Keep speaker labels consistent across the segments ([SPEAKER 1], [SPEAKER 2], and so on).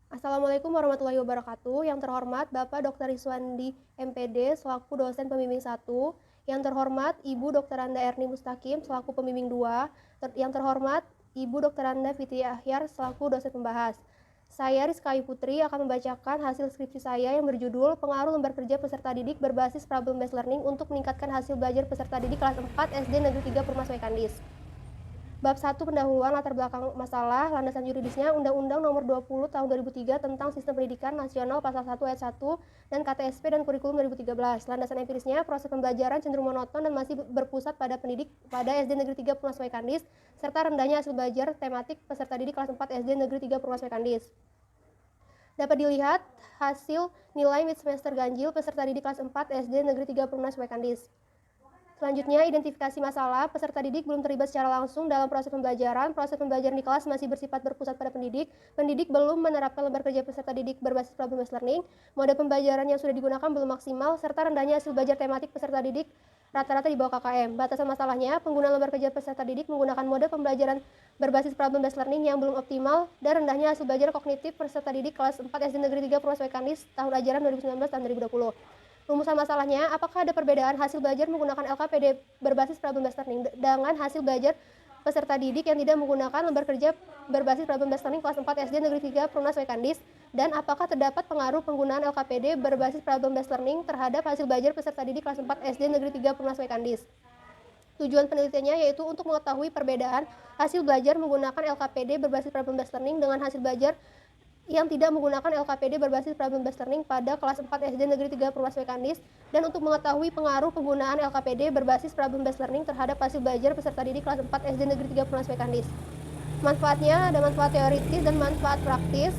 [SPEAKER 1] Assalamualaikum warahmatullahi wabarakatuh. Yang terhormat Bapak Dr. Iswandi MPD selaku dosen pembimbing 1. Yang terhormat Ibu Dr. Anda Erni Mustaqim selaku pembimbing 2. Yang terhormat Ibu Dr. Anda Fitri Ahyar selaku dosen pembahas. Saya Rizka Ayu Putri akan membacakan hasil skripsi saya yang berjudul Pengaruh Lembar Kerja Peserta Didik Berbasis Problem Based Learning untuk Meningkatkan Hasil Belajar Peserta Didik Kelas 4 SD Negeri 3 Perumnas Mekandis. Bab 1 pendahuluan latar belakang masalah, landasan yuridisnya Undang-Undang Nomor 20 Tahun 2003 tentang Sistem Pendidikan Nasional Pasal 1 Ayat 1 dan KTSP dan Kurikulum 2013. Landasan empirisnya proses pembelajaran cenderung monoton dan masih berpusat pada pendidik pada SD Negeri 3 Perumnas Mekandis serta rendahnya hasil belajar tematik peserta didik kelas 4 SD Negeri 3 Perumnas Mekandis. Dapat dilihat hasil nilai mid semester ganjil peserta didik kelas 4 SD Negeri 3 Perumnas Mekandis. Selanjutnya, identifikasi masalah. Peserta didik belum terlibat secara langsung dalam proses pembelajaran. Proses pembelajaran di kelas masih bersifat berpusat pada pendidik. Pendidik belum menerapkan lembar kerja peserta didik berbasis problem based learning. Mode pembelajaran yang sudah digunakan belum maksimal, serta rendahnya hasil belajar tematik peserta didik rata-rata di bawah KKM. Batasan masalahnya, penggunaan lembar kerja peserta didik menggunakan mode pembelajaran berbasis problem based learning yang belum optimal dan rendahnya hasil belajar kognitif peserta didik kelas 4 SD Negeri 3 Perumnas Mekandis tahun ajaran 2019 dan 2020. Rumusan masalahnya, apakah ada perbedaan hasil belajar menggunakan LKPD berbasis problem based learning dengan hasil belajar peserta didik yang tidak menggunakan lembar kerja berbasis problem based learning kelas 4 SD Negeri 3 Perumnas Mekandis, dan apakah terdapat pengaruh penggunaan LKPD berbasis problem based learning terhadap hasil belajar peserta didik kelas 4 SD Negeri 3 Perumnas Mekandis. Tujuan penelitiannya yaitu untuk mengetahui perbedaan hasil belajar menggunakan LKPD berbasis problem based learning dengan hasil belajar yang tidak menggunakan LKPD berbasis problem based learning pada kelas 4 SD Negeri 3 Perumnas Mekandis, dan untuk mengetahui pengaruh penggunaan LKPD berbasis problem based learning terhadap hasil belajar peserta didik kelas 4 SD Negeri 3 Perumnas Mekandis. Manfaatnya ada manfaat teoritis dan manfaat praktis.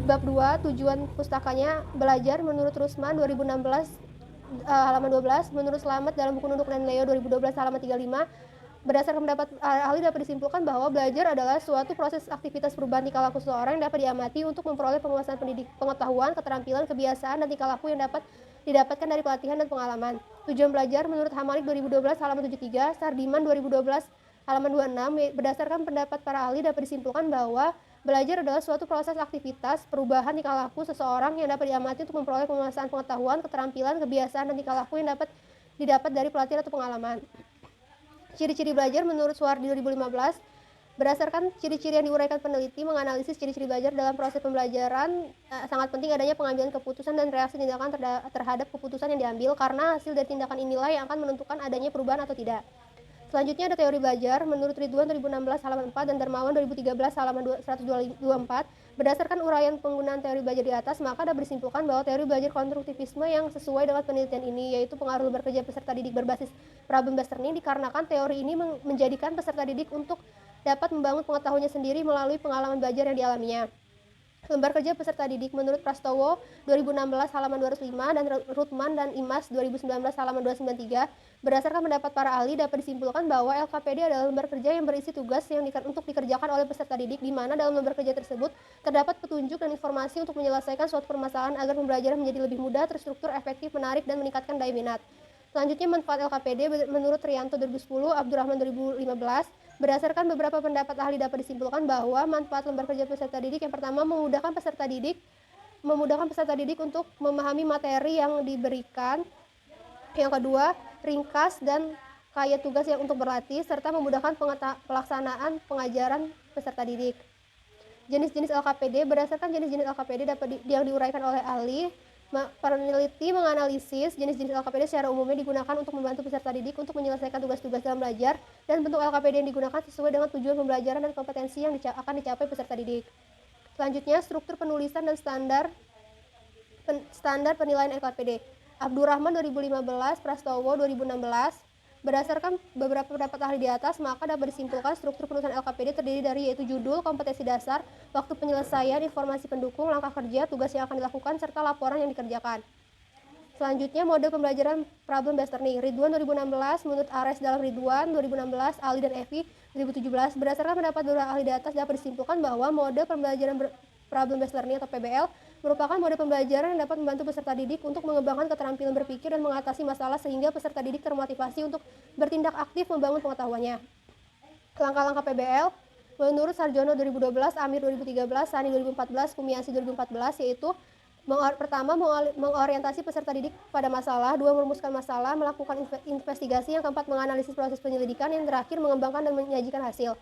[SPEAKER 1] Bab 2, tujuan pustakanya belajar menurut Rusman 2016 halaman 12, menurut Slamet dalam buku Nunduk dan Leo 2012 halaman 35. Berdasarkan pendapat ahli dapat disimpulkan bahwa belajar adalah suatu proses aktivitas perubahan tingkah laku seseorang yang dapat diamati untuk memperoleh penguasaan pengetahuan, keterampilan, kebiasaan, dan tingkah laku yang dapat didapatkan dari pelatihan dan pengalaman. Tujuan belajar menurut Hamalik 2012 halaman 73, Sardiman 2012 halaman 26, berdasarkan pendapat para ahli dapat disimpulkan bahwa belajar adalah suatu proses aktivitas perubahan tingkah laku seseorang yang dapat diamati untuk memperoleh penguasaan pengetahuan, keterampilan, kebiasaan, dan tingkah laku yang dapat didapat dari pelatihan atau pengalaman. Ciri-ciri belajar menurut Suwardi 2015, berdasarkan ciri-ciri yang diuraikan peneliti menganalisis ciri-ciri belajar dalam proses pembelajaran, sangat penting adanya pengambilan keputusan dan reaksi tindakan terhadap keputusan yang diambil, karena hasil dari tindakan inilah yang akan menentukan adanya perubahan atau tidak. Selanjutnya ada teori belajar menurut Ridwan 2016 halaman 4 dan Darmawan 2013 halaman 124. Berdasarkan uraian penggunaan teori belajar di atas, maka dapat disimpulkan bahwa teori belajar konstruktivisme yang sesuai dengan penelitian ini yaitu pengaruh lembar kerja peserta didik berbasis problem based learning, dikarenakan teori ini menjadikan peserta didik untuk dapat membangun pengetahuannya sendiri melalui pengalaman belajar yang dialaminya. Lembar kerja peserta didik menurut Prastowo 2016 halaman 205 dan Rutman dan Imas 2019 halaman 293. Berdasarkan pendapat para ahli dapat disimpulkan bahwa LKPD adalah lembar kerja yang berisi tugas yang untuk dikerjakan oleh peserta didik, di mana dalam lembar kerja tersebut terdapat petunjuk dan informasi untuk menyelesaikan suatu permasalahan agar pembelajaran menjadi lebih mudah, terstruktur, efektif, menarik, dan meningkatkan daya minat. Selanjutnya manfaat LKPD menurut Trianto 2010, Abdurrahman 2015. Berdasarkan beberapa pendapat ahli dapat disimpulkan bahwa manfaat lembar kerja peserta didik yang pertama memudahkan peserta didik untuk memahami materi yang diberikan. Yang kedua, ringkas dan kaya tugas yang untuk berlatih serta memudahkan pelaksanaan pengajaran peserta didik. Jenis-jenis LKPD, berdasarkan jenis-jenis LKPD yang diuraikan oleh ahli, peneliti menganalisis jenis-jenis LKPD secara umumnya digunakan untuk membantu peserta didik untuk menyelesaikan tugas-tugas dalam belajar, dan bentuk LKPD yang digunakan sesuai dengan tujuan pembelajaran dan kompetensi yang akan dicapai peserta didik. Selanjutnya, struktur penulisan dan standar penilaian LKPD. Abdurrahman 2015, Prastowo 2016. Berdasarkan beberapa pendapat ahli di atas, maka dapat disimpulkan struktur penulisan LKPD terdiri dari yaitu judul, kompetensi dasar, waktu penyelesaian, informasi pendukung, langkah kerja, tugas yang akan dilakukan, serta laporan yang dikerjakan. Selanjutnya, mode pembelajaran problem based learning. Ridwan 2016, menurut Ares dalam Ridwan 2016, Ali dan Evi 2017. Berdasarkan pendapat beberapa ahli di atas dapat disimpulkan bahwa mode pembelajaran problem based learning atau PBL merupakan mode pembelajaran yang dapat membantu peserta didik untuk mengembangkan keterampilan berpikir dan mengatasi masalah sehingga peserta didik termotivasi untuk bertindak aktif membangun pengetahuannya. Langkah-langkah PBL menurut Sarjono 2012, Amir 2013, Sani 2014, Kumiasi 2014, yaitu pertama, mengorientasi peserta didik pada masalah, dua, merumuskan masalah, melakukan investigasi, yang keempat, menganalisis proses penyelidikan, yang terakhir, mengembangkan dan menyajikan hasil.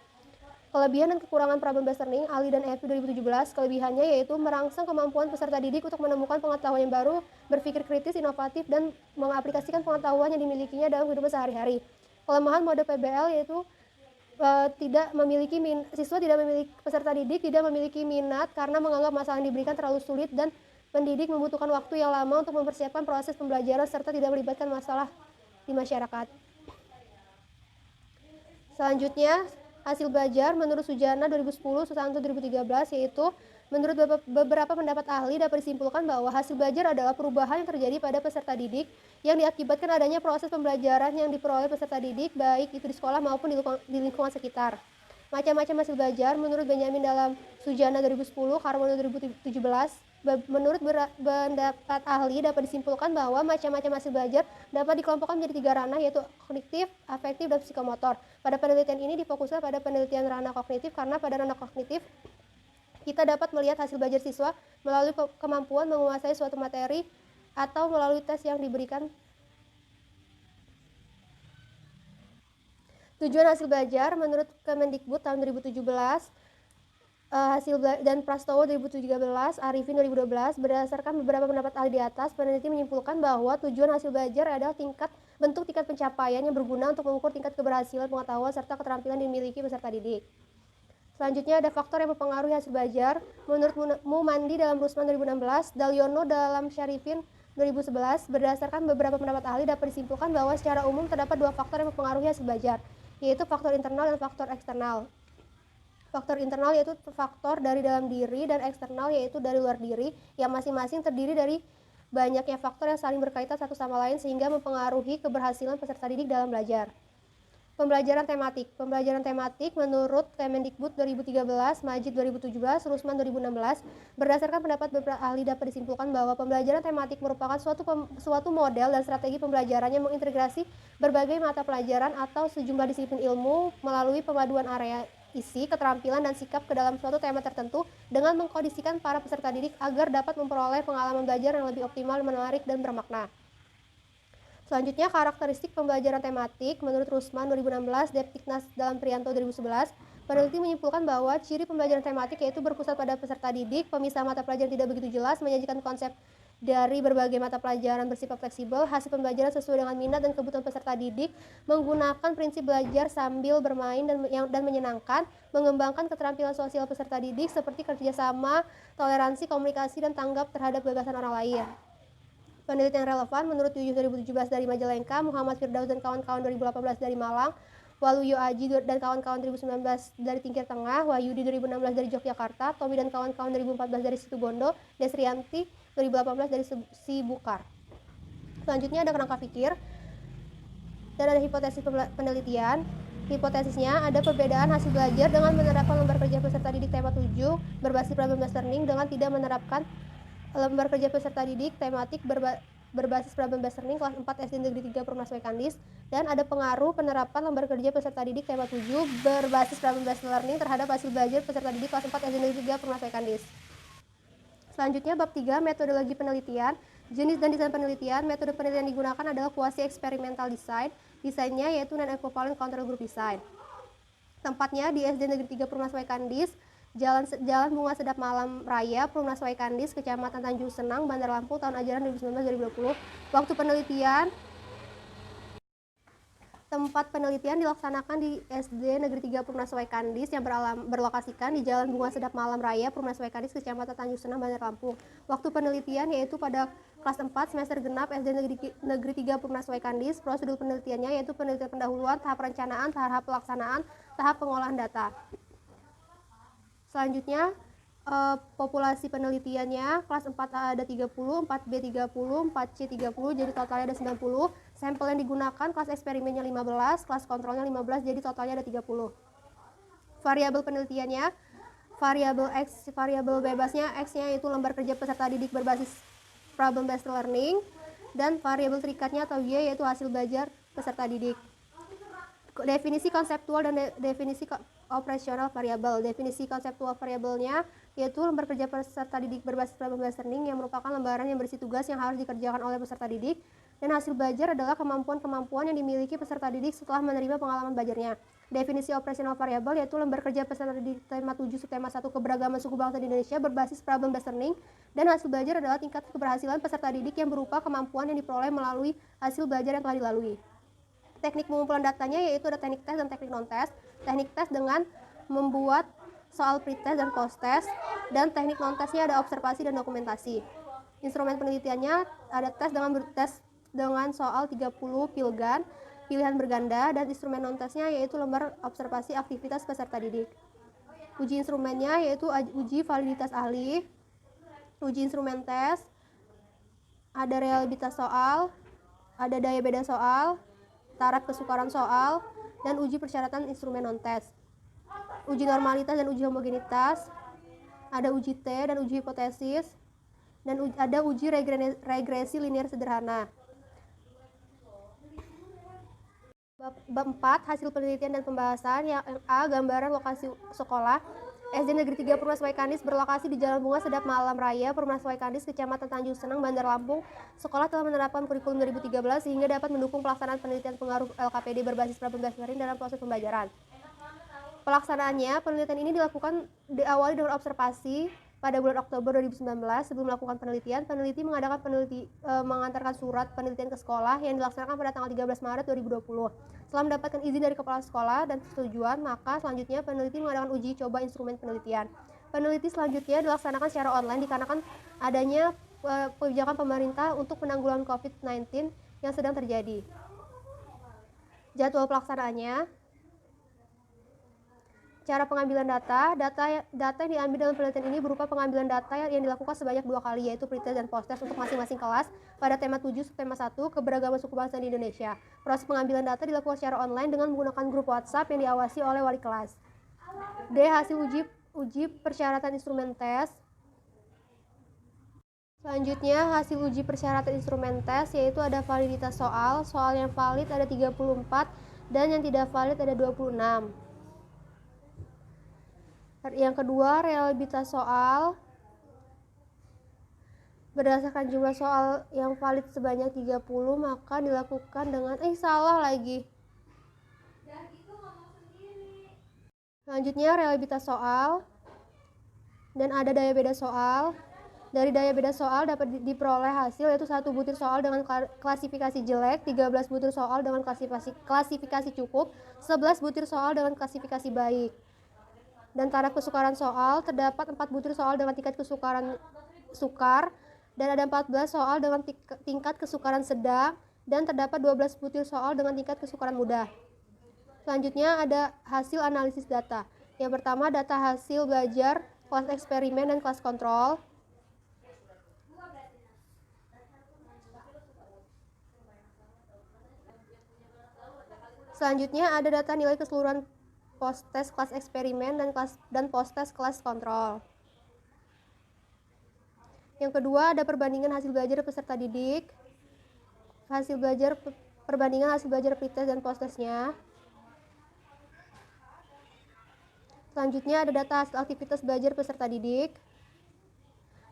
[SPEAKER 1] Kelebihan dan kekurangan problem-based learning, Ali dan Evi 2017, kelebihannya yaitu merangsang kemampuan peserta didik untuk menemukan pengetahuan yang baru, berpikir kritis, inovatif, dan mengaplikasikan pengetahuan yang dimilikinya dalam kehidupan sehari-hari. Kelemahan mode PBL yaitu peserta didik tidak memiliki minat karena menganggap masalah yang diberikan terlalu sulit dan pendidik membutuhkan waktu yang lama untuk mempersiapkan proses pembelajaran serta tidak melibatkan masalah di masyarakat. Selanjutnya, hasil belajar menurut Sujana 2010, Susanto 2013, yaitu menurut beberapa pendapat ahli dapat disimpulkan bahwa hasil belajar adalah perubahan yang terjadi pada peserta didik yang diakibatkan adanya proses pembelajaran yang diperoleh peserta didik, baik itu di sekolah maupun di lingkungan sekitar. Macam-macam hasil belajar menurut Benjamin dalam Sujana 2010, Carmono 2017. Menurut pendapat ahli dapat disimpulkan bahwa macam-macam hasil belajar dapat dikelompokkan menjadi 3 ranah, yaitu kognitif, afektif, dan psikomotor. Pada penelitian ini difokuskan pada penelitian ranah kognitif karena pada ranah kognitif kita dapat melihat hasil belajar siswa melalui kemampuan menguasai suatu materi atau melalui tes yang diberikan. Tujuan hasil belajar menurut Kemendikbud tahun 2017, dan Prastowo 2013, Arifin 2012, berdasarkan beberapa pendapat ahli di atas, peneliti menyimpulkan bahwa tujuan hasil belajar adalah bentuk tingkat pencapaian yang berguna untuk mengukur tingkat keberhasilan pengetahuan serta keterampilan yang dimiliki peserta didik. Selanjutnya ada faktor yang mempengaruhi hasil belajar. Menurut Mumandi dalam Rusman 2016, Dalyono dalam Syarifin 2011, berdasarkan beberapa pendapat ahli dapat disimpulkan bahwa secara umum terdapat 2 faktor yang mempengaruhi hasil belajar, yaitu faktor internal dan faktor eksternal. Faktor internal yaitu faktor dari dalam diri, dan eksternal yaitu dari luar diri, yang masing-masing terdiri dari banyaknya faktor yang saling berkaitan satu sama lain sehingga mempengaruhi keberhasilan peserta didik dalam belajar. Pembelajaran tematik. Pembelajaran tematik menurut Kemendikbud 2013, Majid 2017, Rusman 2016, berdasarkan pendapat beberapa ahli dapat disimpulkan bahwa pembelajaran tematik merupakan suatu model dan strategi pembelajaran yang mengintegrasi berbagai mata pelajaran atau sejumlah disiplin ilmu melalui pemaduan area isi, keterampilan, dan sikap ke dalam suatu tema tertentu dengan mengkondisikan para peserta didik agar dapat memperoleh pengalaman belajar yang lebih optimal, menarik, dan bermakna. Selanjutnya, karakteristik pembelajaran tematik menurut Rusman 2016, Deptiknas dalam Prianto 2011, peneliti menyimpulkan bahwa ciri pembelajaran tematik yaitu berpusat pada peserta didik, pemisah mata pelajaran tidak begitu jelas, menyajikan konsep dari berbagai mata pelajaran bersifat fleksibel, hasil pembelajaran sesuai dengan minat dan kebutuhan peserta didik, menggunakan prinsip belajar sambil bermain dan menyenangkan, mengembangkan keterampilan sosial peserta didik seperti kerjasama, toleransi, komunikasi, dan tanggap terhadap gagasan orang lain. Penelitian relevan menurut Yuyuh 2017 dari Majalengka, Muhammad Firdaus dan kawan-kawan 2018 dari Malang, Waluyo Aji dan kawan-kawan 2019 dari Tingkir Tengah, Wahyudi 2016 dari Yogyakarta, Tommy dan kawan-kawan 2014 dari Situbondo, Desrianti 2018 dari Sibukar. Selanjutnya ada kerangka pikir dan ada hipotesis penelitian. Hipotesisnya ada perbedaan hasil belajar dengan menerapkan lembar kerja peserta didik tema 7 berbasis problem-based learning dengan tidak menerapkan lembar kerja peserta didik tematik berbasis problem-based learning kelas 4 SD Negeri 3 Perumnas Waikandis, dan ada pengaruh penerapan lembar kerja peserta didik tema 7 berbasis problem-based learning terhadap hasil belajar peserta didik kelas 4 SD Negeri 3 Perumnas Waikandis. Selanjutnya bab 3, metodologi penelitian. Jenis dan desain penelitian. Metode penelitian digunakan adalah quasi experimental design. Desainnya yaitu non-equivalent control group design. Tempatnya di SD Negeri 3 Perumnas Waikandis, Jalan Bunga Sedap Malam Raya, Perumnas Waikandis, Kecamatan Tanjung Senang, Bandar Lampung, tahun ajaran 2019-2020. Waktu penelitian. Tempat penelitian dilaksanakan di SD Negeri 3 Perumnas Waikandis yang berlokasikan di Jalan Bunga Sedap Malam Raya, Perumnas Waikandis, Kecamatan Tanjung Senang, Bandar Lampung. Waktu penelitian yaitu pada kelas 4 semester genap SD Negeri 3 Perumnas Waikandis. Prosedur penelitiannya yaitu penelitian pendahuluan, tahap perencanaan, tahap pelaksanaan, tahap pengolahan data. Selanjutnya populasi penelitiannya kelas 4A ada 30, 4B 30, 4C 30, jadi totalnya ada 90. Sampel yang digunakan kelas eksperimennya 15, kelas kontrolnya 15, jadi totalnya ada 30. Variabel penelitiannya, variabel X, variabel bebasnya X-nya yaitu lembar kerja peserta didik berbasis problem based learning, dan variabel terikatnya atau Y yaitu hasil belajar peserta didik. Definisi konseptual dan definisi operasional variabel. Definisi konseptual variabelnya yaitu lembar kerja peserta didik berbasis problem-based learning yang merupakan lembaran yang berisi tugas yang harus dikerjakan oleh peserta didik, dan hasil belajar adalah kemampuan-kemampuan yang dimiliki peserta didik setelah menerima pengalaman belajarnya. Definisi operasional variabel yaitu lembar kerja peserta didik tema 7 subtema 1 keberagaman suku bangsa di Indonesia berbasis problem-based learning, dan hasil belajar adalah tingkat keberhasilan peserta didik yang berupa kemampuan yang diperoleh melalui hasil belajar yang telah dilalui. Teknik pengumpulan datanya yaitu ada teknik tes dan teknik non-tes. Teknik tes dengan membuat soal pre-test dan post-test, dan teknik non-tesnya ada observasi dan dokumentasi. Instrumen penelitiannya ada tes dengan soal 30 pilgan, pilihan berganda, dan instrumen non-tesnya yaitu lembar observasi aktivitas peserta didik. Uji instrumennya yaitu uji validitas ahli, uji instrumen tes, ada realitas soal, ada daya beda soal, taraf kesukaran soal, dan uji persyaratan instrumen non-tes. Uji normalitas dan uji homogenitas, ada uji T dan uji hipotesis, dan ada uji regresi linear sederhana. Bab 4, hasil penelitian dan pembahasan. Yang A, gambaran lokasi sekolah. SD Negeri 3 Perumnas Waikanis berlokasi di Jalan Bunga Sedap Malam Raya, Perumnas Waikanis, Kecamatan Tanjung Senang, Bandar Lampung. Sekolah telah menerapkan kurikulum 2013 sehingga dapat mendukung pelaksanaan penelitian pengaruh LKPD berbasis problem-based learning dalam proses pembelajaran. Pelaksanaannya, penelitian ini diawali dengan observasi pada bulan Oktober 2019. Sebelum melakukan penelitian, peneliti mengantarkan surat penelitian ke sekolah yang dilaksanakan pada tanggal 13 Maret 2020. Setelah mendapatkan izin dari kepala sekolah dan persetujuan, maka selanjutnya peneliti mengadakan uji coba instrumen penelitian. Peneliti selanjutnya dilaksanakan secara online dikarenakan adanya kebijakan pemerintah untuk penanggulangan COVID-19 yang sedang terjadi. Jadwal pelaksanaannya, cara pengambilan data yang diambil dalam penelitian ini berupa pengambilan data yang dilakukan sebanyak 2 kali, yaitu pre-test dan post-test untuk masing-masing kelas pada tema 7 subtema 1 keberagaman suku bangsa di Indonesia. Proses pengambilan data dilakukan secara online dengan menggunakan grup WhatsApp yang diawasi oleh wali kelas. D, hasil uji persyaratan instrumen tes. Selanjutnya, hasil uji persyaratan instrumen tes yaitu ada validitas soal. Soal yang valid ada 34 dan yang tidak valid ada 26. Yang kedua, realitas soal. Berdasarkan jumlah soal yang valid sebanyak 30, maka dilakukan dengan salah lagi. Selanjutnya, realitas soal. Dan ada daya beda soal. Dari daya beda soal dapat diperoleh hasil yaitu 1 butir soal dengan klasifikasi jelek, 13 butir soal dengan klasifikasi cukup, 11 butir soal dengan klasifikasi baik. Dan taraf kesukaran soal terdapat 4 butir soal dengan tingkat kesukaran sukar, dan ada 14 soal dengan tingkat kesukaran sedang, dan terdapat 12 butir soal dengan tingkat kesukaran mudah. Selanjutnya ada hasil analisis data. Yang pertama, data hasil belajar, kelas eksperimen, dan kelas kontrol. Selanjutnya ada data nilai keseluruhan post-test kelas eksperimen dan post-test kelas kontrol. Yang kedua, ada perbandingan hasil belajar peserta didik, perbandingan hasil belajar pre-test dan post-testnya. Selanjutnya ada data hasil aktivitas belajar peserta didik.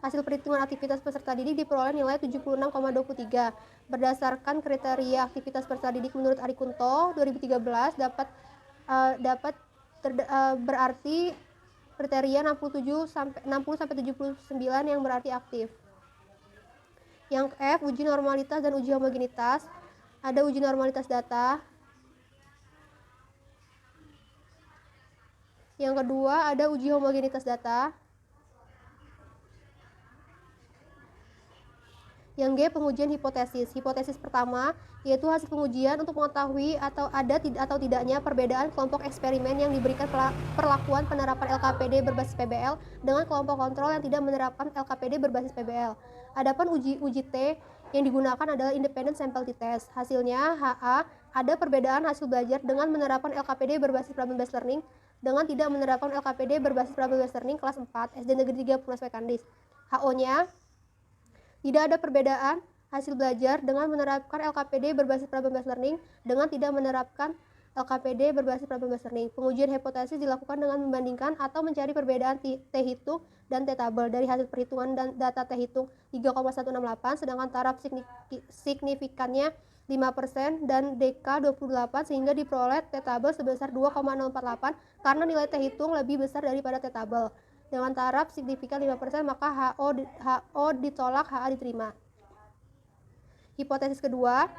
[SPEAKER 1] Hasil perhitungan aktivitas peserta didik diperoleh nilai 76,23. Berdasarkan kriteria aktivitas peserta didik menurut Ari Kunto 2013 berarti kriteria 60 sampai 79 yang berarti aktif. Yang F, uji normalitas dan uji homogenitas. Ada uji normalitas data. Yang kedua ada uji homogenitas data. Yang G, pengujian hipotesis. Hipotesis pertama yaitu hasil pengujian untuk mengetahui atau tidaknya perbedaan kelompok eksperimen yang diberikan perlakuan penerapan LKPD berbasis PBL dengan kelompok kontrol yang tidak menerapkan LKPD berbasis PBL. Adapun uji T yang digunakan adalah independent sample t-test. Hasilnya HA, ada perbedaan hasil belajar dengan menerapkan LKPD berbasis problem-based learning dengan tidak menerapkan LKPD berbasis problem-based learning kelas 4 SD Negeri 3 Perumnas Waikanis. HO-nya, tidak ada perbedaan hasil belajar dengan menerapkan LKPD berbasis problem-based learning dengan tidak menerapkan LKPD berbasis problem based learning. Pengujian hipotesis dilakukan dengan membandingkan atau mencari perbedaan T-hitung dan T-tabel dari hasil perhitungan dan data T-hitung 3,168, sedangkan taraf signifikannya 5% dan DK 28 sehingga diperoleh T-tabel sebesar 2,048 karena nilai T-hitung lebih besar daripada T-tabel. Dengan taraf signifikan 5% maka HO ditolak, HA diterima. Hipotesis kedua,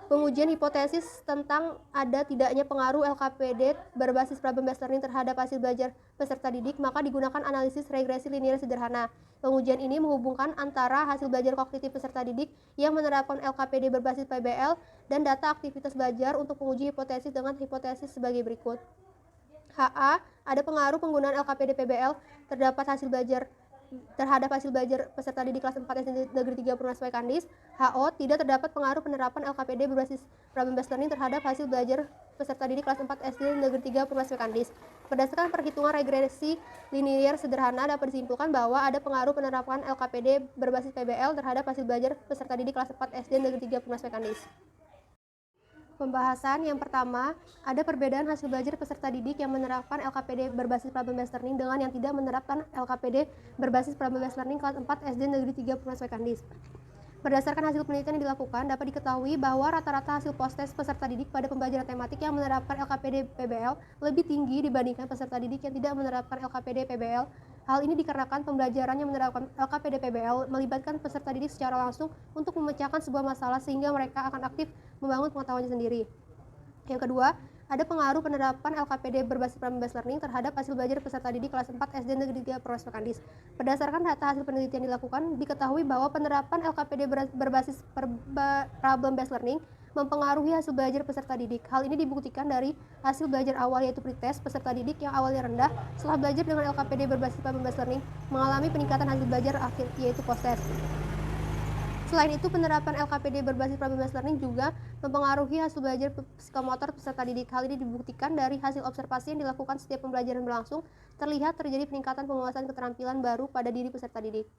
[SPEAKER 1] pengujian hipotesis tentang ada tidaknya pengaruh LKPD berbasis problem based learning terhadap hasil belajar peserta didik, maka digunakan analisis regresi linear sederhana. Pengujian ini menghubungkan antara hasil belajar kognitif peserta didik yang menerapkan LKPD berbasis PBL dan data aktivitas belajar untuk menguji hipotesis dengan hipotesis sebagai berikut. HA, ada pengaruh penggunaan LKPD PBL terhadap hasil belajar peserta didik kelas 4 SD Negeri 3 Perumnas Kandis. HO, tidak terdapat pengaruh penerapan LKPD berbasis problem based learning terhadap hasil belajar peserta didik kelas 4 SD Negeri 3 Perumnas Kandis. Berdasarkan perhitungan regresi linear sederhana dapat disimpulkan bahwa ada pengaruh penerapan LKPD berbasis PBL terhadap hasil belajar peserta didik kelas 4 SD Negeri 3 Perumnas Kandis. Pembahasan yang pertama, ada perbedaan hasil belajar peserta didik yang menerapkan LKPD berbasis problem based learning dengan yang tidak menerapkan LKPD berbasis problem based learning kelas 4 SD Negeri 3 Perumnas Kandis. Berdasarkan hasil penelitian yang dilakukan, dapat diketahui bahwa rata-rata hasil post-test peserta didik pada pembelajaran tematik yang menerapkan LKPD PBL lebih tinggi dibandingkan peserta didik yang tidak menerapkan LKPD PBL. Hal ini dikarenakan pembelajaran yang menerapkan LKPD PBL melibatkan peserta didik secara langsung untuk memecahkan sebuah masalah sehingga mereka akan aktif membangun pengetahuannya sendiri. Yang kedua, ada pengaruh penerapan LKPD berbasis problem based learning terhadap hasil belajar peserta didik kelas 4 SD Negeri 3 Perumnas Kandis. Berdasarkan data hasil penelitian dilakukan, diketahui bahwa penerapan LKPD berbasis problem based learning mempengaruhi hasil belajar peserta didik. Hal ini dibuktikan dari hasil belajar awal yaitu pretest peserta didik yang awalnya rendah setelah belajar dengan LKPD berbasis problem based learning mengalami peningkatan hasil belajar akhir yaitu post-test. Selain itu, penerapan LKPD berbasis problem based learning juga mempengaruhi hasil belajar psikomotor peserta didik. Hal ini dibuktikan dari hasil observasi yang dilakukan setiap pembelajaran berlangsung, terlihat terjadi peningkatan penguasaan keterampilan baru pada diri peserta didik.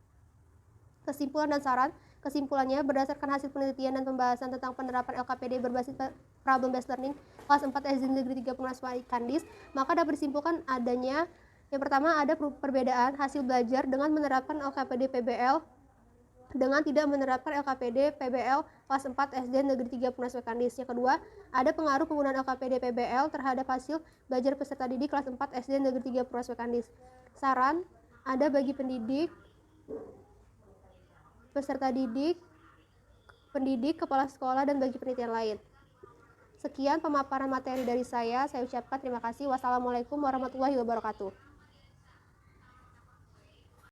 [SPEAKER 1] Kesimpulan dan saran. Kesimpulannya, berdasarkan hasil penelitian dan pembahasan tentang penerapan LKPD berbasis problem based learning kelas 4 SD Negeri 3 Perumnas Kandis, maka dapat disimpulkan adanya yang pertama ada perbedaan hasil belajar dengan menerapkan LKPD PBL dengan tidak menerapkan LKPD PBL kelas 4 SD Negeri 3 Perumnas Kandis. Yang kedua, ada pengaruh penggunaan LKPD PBL terhadap hasil belajar peserta didik kelas 4 SD Negeri 3 Perumnas Kandis. Saran, ada bagi pendidik, peserta didik, pendidik, kepala sekolah, dan bagi penelitian lain. Sekian pemaparan materi dari saya ucapkan terima kasih. Wassalamualaikum warahmatullahi wabarakatuh.